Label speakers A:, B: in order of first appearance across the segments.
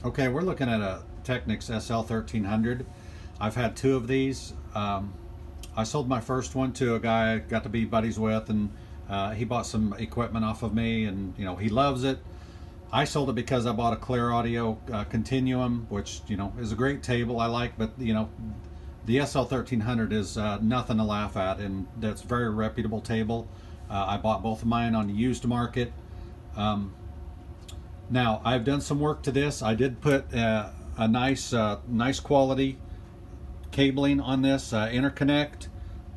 A: Okay, we're looking at a Technics SL 1300. I've had two of these. I sold my first one to a guy I got to be buddies with, and he bought some equipment off of me, and he loves it. I sold it because I bought a Clear Audio Continuum, which is a great table I like, but the SL 1300 is nothing to laugh at, and that's a very reputable table. I bought both of mine on the used market. Now I've done some work to this. I did put a nice quality cabling on this interconnect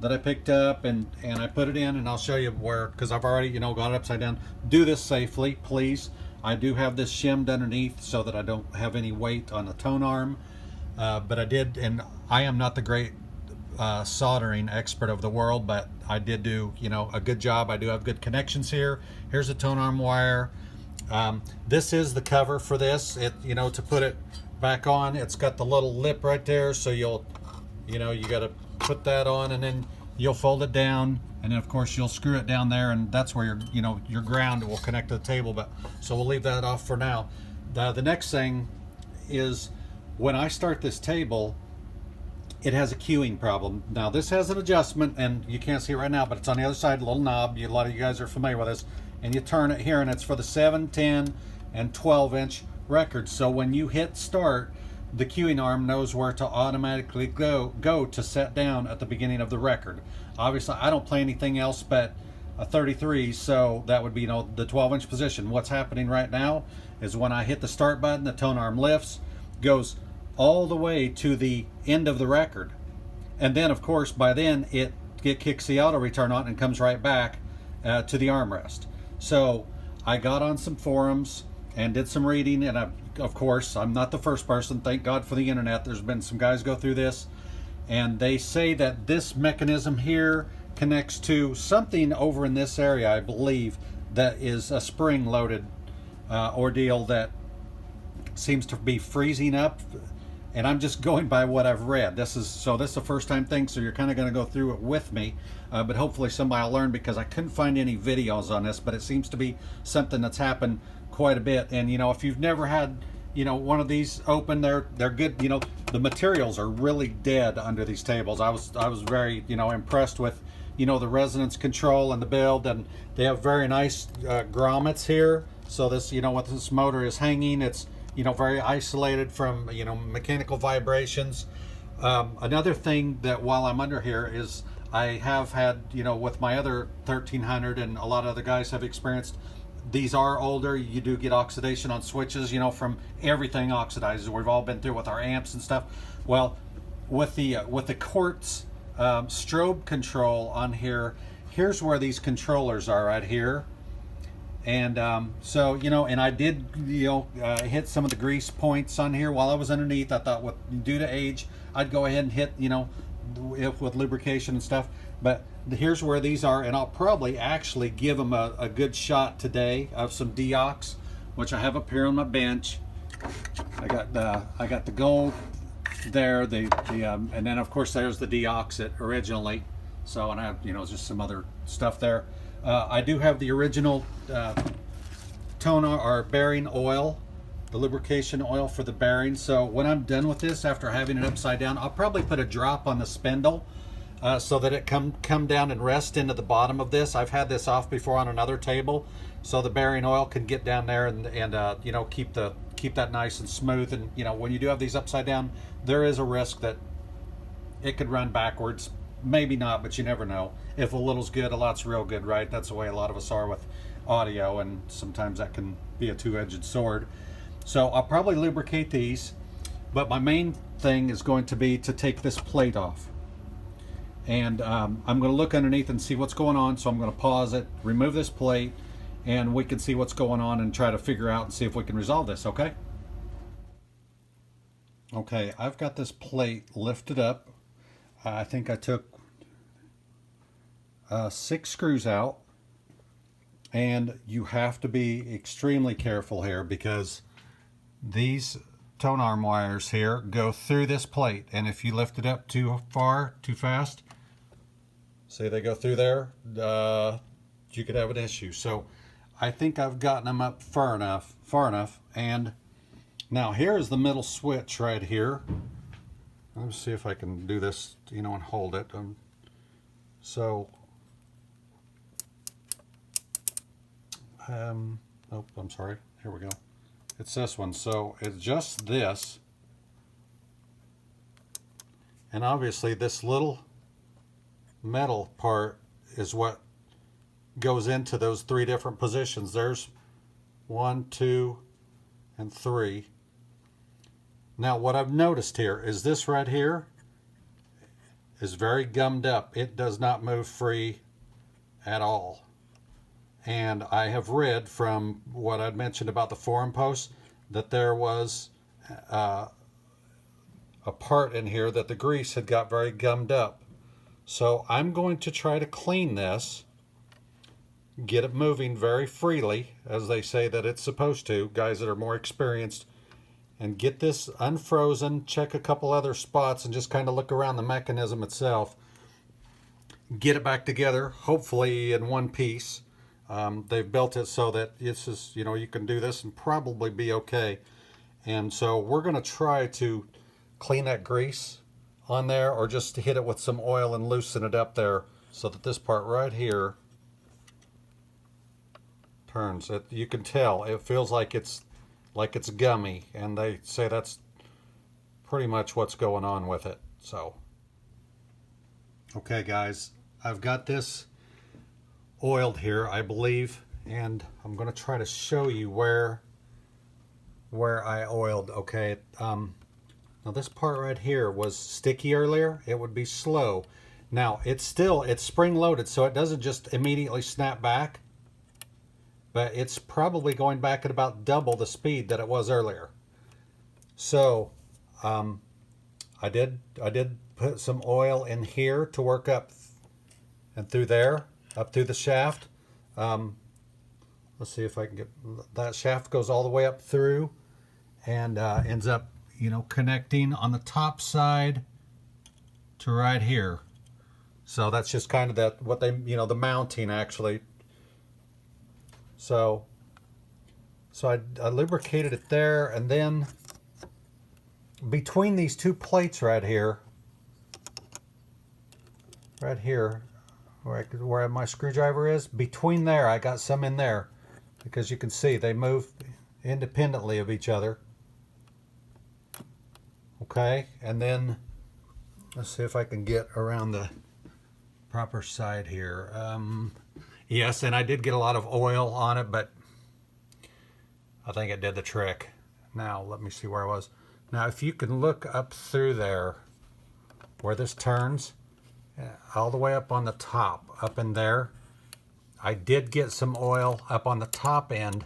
A: that I picked up, and I put it in, and I'll show you where, because I've already got it upside down. Do this safely, please. I do have this shimmed underneath so that I don't have any weight on the tone arm, but I did, and I am not the great soldering expert of the world, but I did do a good job. I do have good connections here. Here's a tone arm wire. This is the cover for this. To put it back on, it's got the little lip right there, so you got to put that on, and then you'll fold it down, and then of course you'll screw it down there, and that's where your ground will connect to the table. But so we'll leave that off for now. The next thing is, when I start this table, it has a cueing problem. Now this has an adjustment, and you can't see it right now, but it's on the other side, a little knob. A lot of you guys are familiar with this, and you turn it here, and it's for the 7, 10, and 12-inch records. So when you hit start, the cueing arm knows where to automatically go to set down at the beginning of the record. Obviously, I don't play anything else but a 33, so that would be the 12-inch position. What's happening right now is when I hit the start button, the tone arm lifts, goes all the way to the end of the record, and then of course by then it kicks the auto return on and comes right back to the armrest. So I got on some forums and did some reading, and of course I'm not the first person. Thank God for the internet. There's been some guys go through this, and they say that this mechanism here connects to something over in this area, I believe, that is a spring loaded ordeal that seems to be freezing up. And I'm just going by what I've read. This is a first time thing, so you're kind of going to go through it with me, but hopefully somebody will learn, because I couldn't find any videos on this, but it seems to be something that's happened quite a bit. And if you've never had one of these open, they're good. The materials are really dead under these tables. I was very impressed with the resonance control and the build, and they have very nice grommets here. So this what this motor is hanging, it's very isolated from mechanical vibrations. Another thing that while I'm under here is, I have had with my other 1300, and a lot of other guys have experienced, these are older. You do get oxidation on switches, from everything oxidizes. We've all been through with our amps and stuff. Well, with the quartz strobe control on here, here's where these controllers are, right here. And so and I did hit some of the grease points on here while I was underneath. I thought, due to age, I'd go ahead and hit with lubrication and stuff. But here's where these are, and I'll probably actually give them a good shot today of some deox, which I have up here on my bench. I got the gold there, and then of course there's the deox originally. So, and I have just some other stuff there. I do have the original toner or bearing oil, the lubrication oil for the bearing. So when I'm done with this, after having it upside down, I'll probably put a drop on the spindle so that it come down and rest into the bottom of this. I've had this off before on another table, so the bearing oil can get down there and keep that nice and smooth. And when you do have these upside down, there is a risk that it could run backwards. Maybe not, but you never know. If a little's good, a lot's real good, right? That's the way a lot of us are with audio, and sometimes that can be a two-edged sword. So I'll probably lubricate these, but my main thing is going to be to take this plate off. And I'm going to look underneath and see what's going on, so I'm going to pause it, remove this plate, and we can see what's going on and try to figure out and see if we can resolve this, okay? Okay, I've got this plate lifted up. I think I took 6 screws out, and you have to be extremely careful here, because these tone arm wires here go through this plate, and if you lift it up too far, too fast, see they go through there, you could have an issue. So I think I've gotten them up far enough, and Now here's the middle switch right here. Let me see if I can do this, you know, and hold it. So, oh, I'm sorry. Here we go. It's this one. So it's just this. And obviously this little metal part is what goes into those three different positions. There's 1, 2, and 3. Now what I've noticed here is this right here is very gummed up. It does not move free at all. And I have read from what I'd mentioned about the forum posts that there was a part in here that the grease had got very gummed up. So I'm going to try to clean this, get it moving very freely, as they say that it's supposed to, guys that are more experienced, and get this unfrozen, check a couple other spots, and just kind of look around the mechanism itself. Get it back together, hopefully in one piece. They've built it so that it's just, you know, you can do this and probably be okay. And so we're going to try to clean that grease on there, or just to hit it with some oil and loosen it up there so that this part right here turns. You can tell it feels like it's gummy, and they say that's pretty much what's going on with it. So okay guys, I've got this oiled here, I believe, and I'm going to try to show you where I oiled. Okay, now this part right here was sticky earlier. It would be slow. Now it's spring loaded, so it doesn't just immediately snap back, but it's probably going back at about double the speed that it was earlier. So I did put some oil in here to work up and through there, up through the shaft. Let's see if I can get that shaft, goes all the way up through and ends up, you know, connecting on the top side to right here. So that's just kind of what they, you know, the mounting actually. So I lubricated it there, and then between these two plates right here, where my screwdriver is, between there I got some in there, because you can see they move independently of each other. Okay, and then let's see if I can get around the proper side here. Yes, and I did get a lot of oil on it, but I think it did the trick. Now let me see where I was. Now if you can look up through there where this turns, all the way up on the top, up in there, I did get some oil up on the top end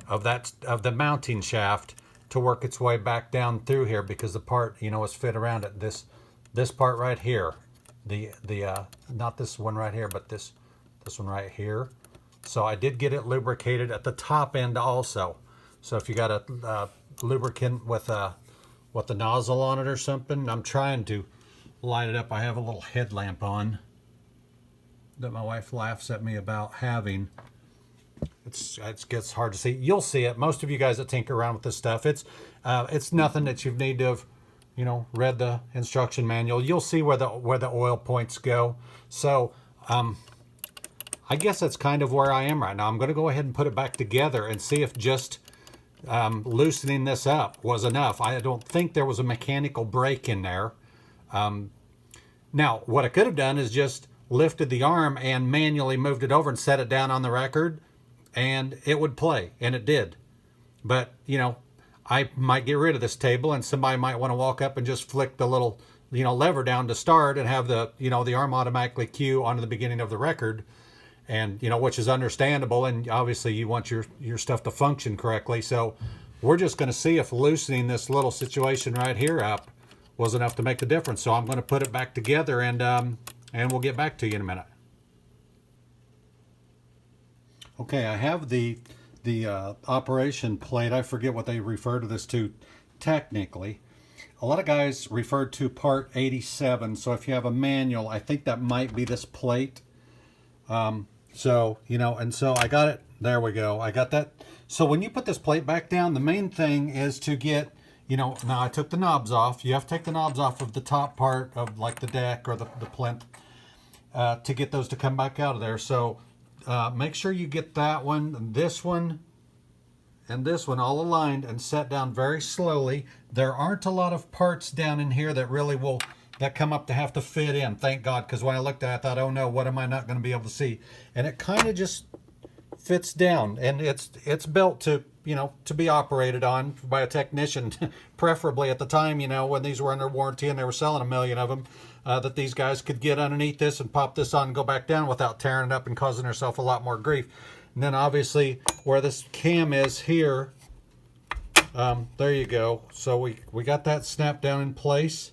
A: of the mounting shaft to work its way back down through here, because the part, you know, is fit around it. This part right here, the not this one right here, but this one right here. So I did get it lubricated at the top end also. So if you got a lubricant with the nozzle on it or something, I'm trying to light it up. I have a little headlamp on that my wife laughs at me about having. It gets hard to see. You'll see it. Most of you guys that tinker around with this stuff, it's nothing that you need to have, you know, read the instruction manual. You'll see where the oil points go. So I guess that's kind of where I am right now. I'm going to go ahead and put it back together and see if just loosening this up was enough. I don't think there was a mechanical break in there. Now, what I could have done is just lifted the arm and manually moved it over and set it down on the record, and it would play, and it did. But, you know, I might get rid of this table, and somebody might want to walk up and just flick the little, you know, lever down to start and have the, you know, the arm automatically cue onto the beginning of the record, and, you know, which is understandable, and obviously you want your stuff to function correctly. So we're just going to see if loosening this little situation right here up was enough to make the difference. So I'm going to put it back together, and we'll get back to you in a minute. Okay, I have the operation plate. I forget what they refer to this to technically. A lot of guys refer to part 87. So if you have a manual, I think that might be this plate. So, you know, and so I got it There we go. I got that. So when you put this plate back down, the main thing is to get, you know, now I took the knobs off. You have to take the knobs off of the top part of like the deck or the plinth to get those to come back out of there. So make sure you get that one, and this one all aligned and set down very slowly. There aren't a lot of parts down in here that really that come up to have to fit in, thank God, because when I looked at it, I thought, oh no, what am I not going to be able to see? And it kind of just fits down, and it's built to, you know, to be operated on by a technician, preferably at the time, you know, when these were under warranty and they were selling a million of them, that these guys could get underneath this and pop this on and go back down without tearing it up and causing herself a lot more grief. And then obviously where this cam is here, there you go. So we got that snapped down in place.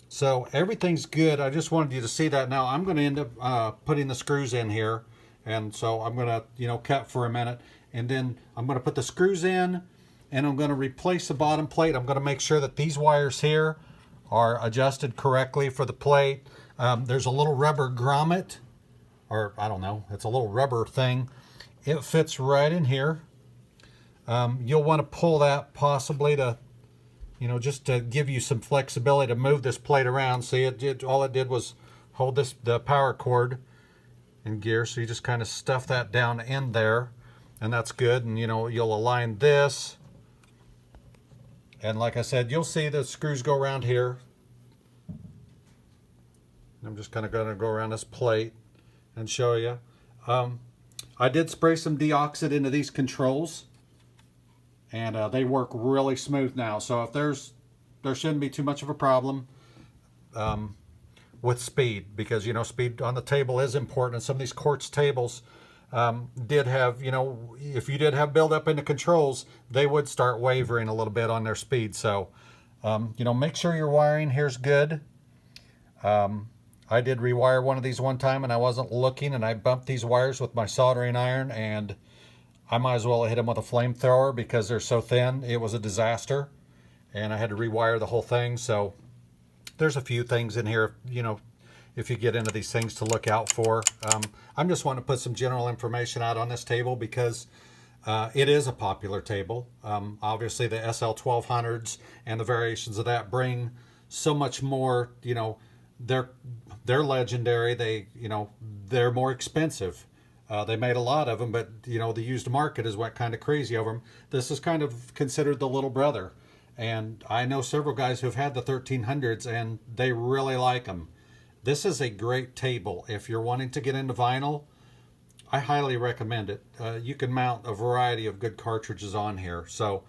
A: So everything's good. I just wanted you to see that. Now I'm going to end up putting the screws in here. And so I'm going to, you know, cut for a minute. And then I'm going to put the screws in. And I'm going to replace the bottom plate. I'm going to make sure that these wires here are adjusted correctly for the plate. There's a little rubber grommet. Or I don't know. It's a little rubber thing. It fits right in here. You'll want to pull that possibly to, you know, just to give you some flexibility to move this plate around. See, all it did was hold the power cord in gear. So you just kind of stuff that down in there, and that's good. And you know, you'll align this. And like I said, you'll see the screws go around here. I'm just kind of going to go around this plate and show you. I did spray some deoxit into these controls, and they work really smooth now. So if there shouldn't be too much of a problem with speed, because you know, speed on the table is important. And some of these quartz tables did have, you know, if you did have buildup in the controls, they would start wavering a little bit on their speed. So you know, make sure your wiring here's good. I did rewire one of these one time and I wasn't looking, and I bumped these wires with my soldering iron, and I might as well have hit them with a flamethrower because they're so thin. It was a disaster, and I had to rewire the whole thing. So there's a few things in here, you know, if you get into these things to look out for. I'm just wanting to put some general information out on this table because it is a popular table. Obviously the SL 1200s and the variations of that bring so much more, you know, they're legendary. They, you know, they're more expensive. They made a lot of them, but you know, the used market is what kind of crazy over them. This is kind of considered the little brother, and I know several guys who've had the 1300s and they really like them. This is a great table. If you're wanting to get into vinyl, I highly recommend it. You can mount a variety of good cartridges on here. So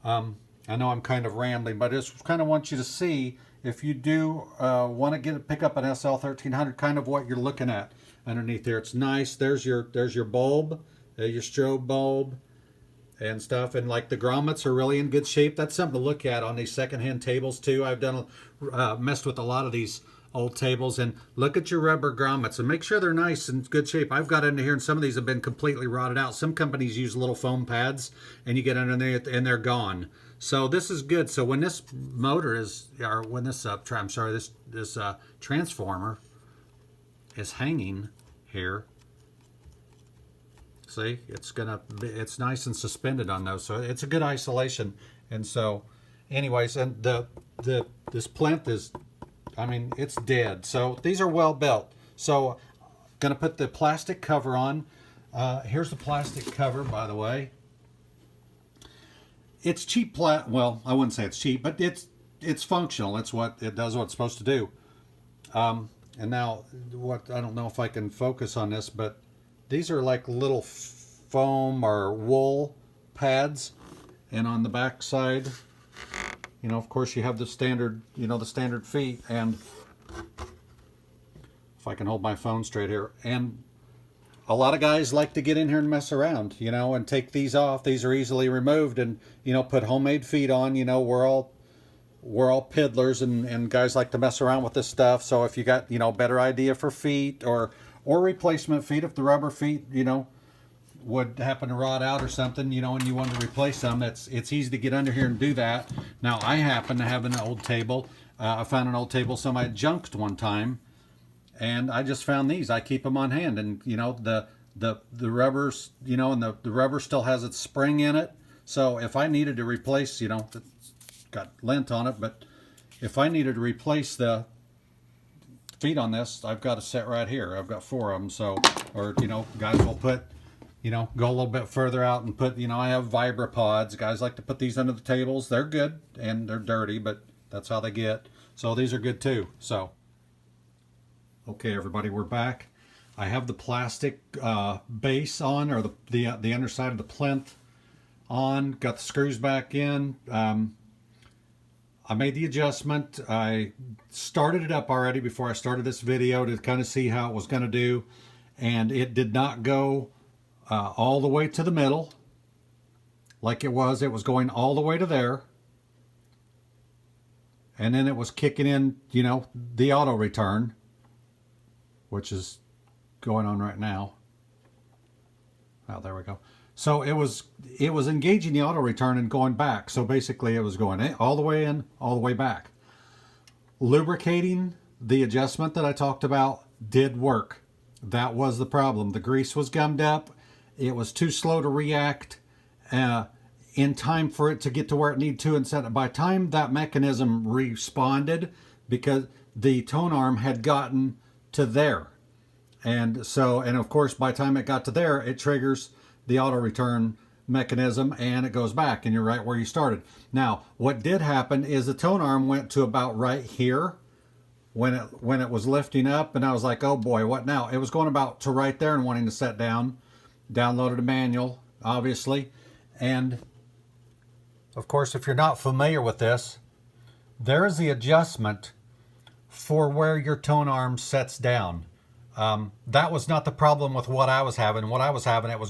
A: I know I'm kind of rambling, but I just kind of want you to see, if you do want to pick up an SL 1300, kind of what you're looking at underneath there. It's nice. There's your bulb, your strobe bulb and stuff, and like the grommets are really in good shape. That's something to look at on these secondhand tables too. I've done messed with a lot of these old tables, and look at your rubber grommets and make sure they're nice and good shape. I've got under here and some of these have been completely rotted out. Some companies use little foam pads and you get under there and they're gone. So this is good. So when this motor is, or when this this transformer is hanging here, see, it's nice and suspended on those, so it's a good isolation. And so anyways, and this plinth is, I mean, it's dead. So these are well built. So gonna put the plastic cover on. Here's the plastic cover, by the way. It's cheap well, I wouldn't say it's cheap, but it's functional. It does what it's supposed to do. And now, I don't know if I can focus on this, but these are like little foam or wool pads, and on the back side, you know, of course, you have the standard, you know, the standard feet. And if I can hold my phone straight here, and a lot of guys like to get in here and mess around, you know, and take these off. These are easily removed, and you know, put homemade feet on. You know, we're all piddlers, and guys like to mess around with this stuff. So if you got, you know, better idea for feet or replacement feet, if the rubber feet, you know, would happen to rot out or something, you know, and you want to replace them, it's easy to get under here and do that. Now I happen to have an old table. I found an old table somebody junked one time, and I just found these. I keep them on hand, and you know, the rubbers, you know, and the rubber still has its spring in it. So if I needed to replace, you know, it's got lint on it, but if I needed to replace the feet on this, I've got a set right here. I've got 4 of them. So, or, you know, guys will put, you know, go a little bit further out and put, you know, I have Vibra pods. Guys like to put these under the tables. They're good and they're dirty, but that's how they get. So these are good too. So, okay, everybody, we're back. I have the plastic base on, or the underside of the plinth on. Got the screws back in. I made the adjustment. I started it up already before I started this video to kind of see how it was going to do, and it did not go all the way to the middle like it was. It was going all the way to there, and then it was kicking in, you know, the auto return, which is going on right now. Oh, there we go. So it was engaging the auto return and going back. So basically it was going all the way in, all the way back. Lubricating the adjustment that I talked about did work. That was the problem. The grease was gummed up. It was too slow to react in time for it to get to where it needed to. And by the time that mechanism responded, because the tone arm had gotten to there. And so, and of course, by the time it got to there, it triggers the auto return mechanism and it goes back and you're right where you started. Now, what did happen is the tone arm went to about right here when it was lifting up, and I was like, oh boy, what now? It was going about to right there and wanting to set down. Downloaded a manual, obviously. And of course, if you're not familiar with this, there is the adjustment for where your tone arm sets down. That was not the problem with what I was having. What I was having, it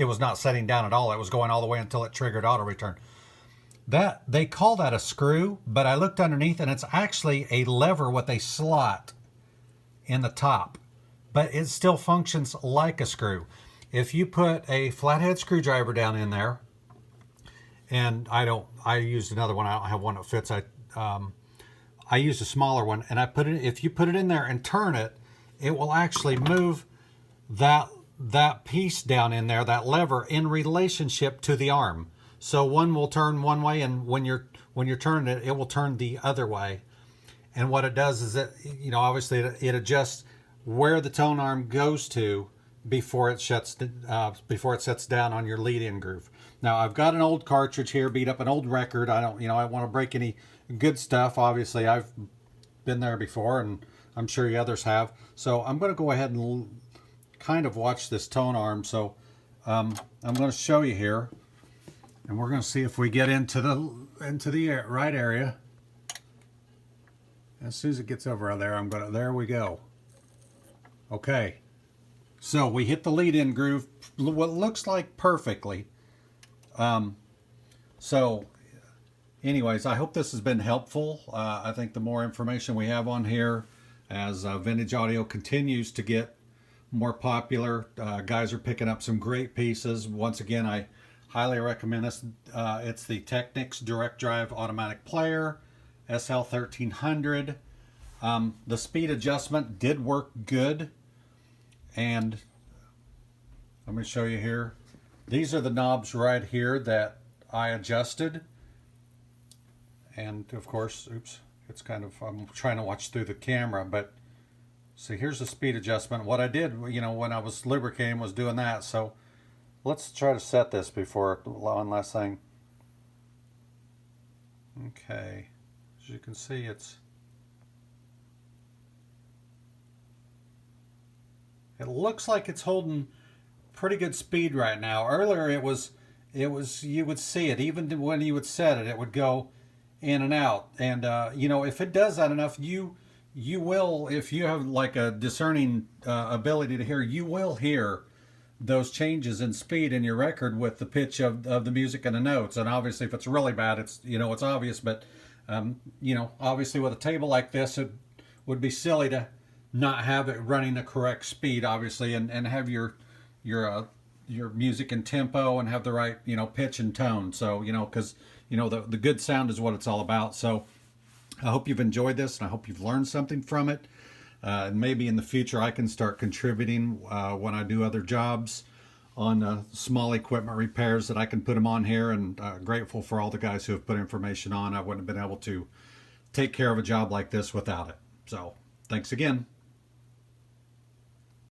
A: was not setting down at all. It was going all the way until it triggered auto return. That, they call that a screw, but I looked underneath and it's actually a lever with a slot in the top, but it still functions like a screw. If you put a flathead screwdriver down in there, and I used another one. I don't have one that fits. I used a smaller one, and if you put it in there and turn it, it will actually move that piece down in there, that lever, in relationship to the arm. So one will turn one way, and when you're turning it, it will turn the other way. And what it does is that, you know, obviously it adjusts where the tone arm goes to before it sets down on your lead-in groove. Now I've got an old cartridge here, beat up an old record. I don't want to break any good stuff. Obviously, I've been there before, and I'm sure you others have. So I'm going to go ahead and kind of watch this tone arm. So I'm going to show you here, and we're going to see if we get into the right area. As soon as it gets over there, there we go. Okay. So we hit the lead-in groove, what looks like perfectly. So anyways, I hope this has been helpful. I think the more information we have on here, as vintage audio continues to get more popular, guys are picking up some great pieces. Once again, I highly recommend this. It's the Technics Direct Drive Automatic Player, SL 1300. The speed adjustment did work good. And let me show you here. These are the knobs right here that I adjusted. And of course, oops, it's kind of, I'm trying to watch through the camera, but see, here's the speed adjustment. What I did, you know, when I was lubricating was doing that. So let's try to set this before one last thing. Okay, as you can see, it looks like it's holding pretty good speed right now. Earlier it was you would see it, even when you would set it, it would go in and out. And you know, if it does that enough, you will, if you have like a discerning ability to hear, you will hear those changes in speed in your record with the pitch of the music and the notes. And obviously if it's really bad, it's, you know, it's obvious. But you know, obviously with a table like this, it would be silly to not have it running the correct speed, obviously, and have your music and tempo and have the right, you know, pitch and tone. So, you know, because, you know, the good sound is what it's all about. So I hope you've enjoyed this, and I hope you've learned something from it. Maybe in the future I can start contributing when I do other jobs on small equipment repairs, that I can put them on here, and grateful for all the guys who have put information on. I wouldn't have been able to take care of a job like this without it. So thanks again.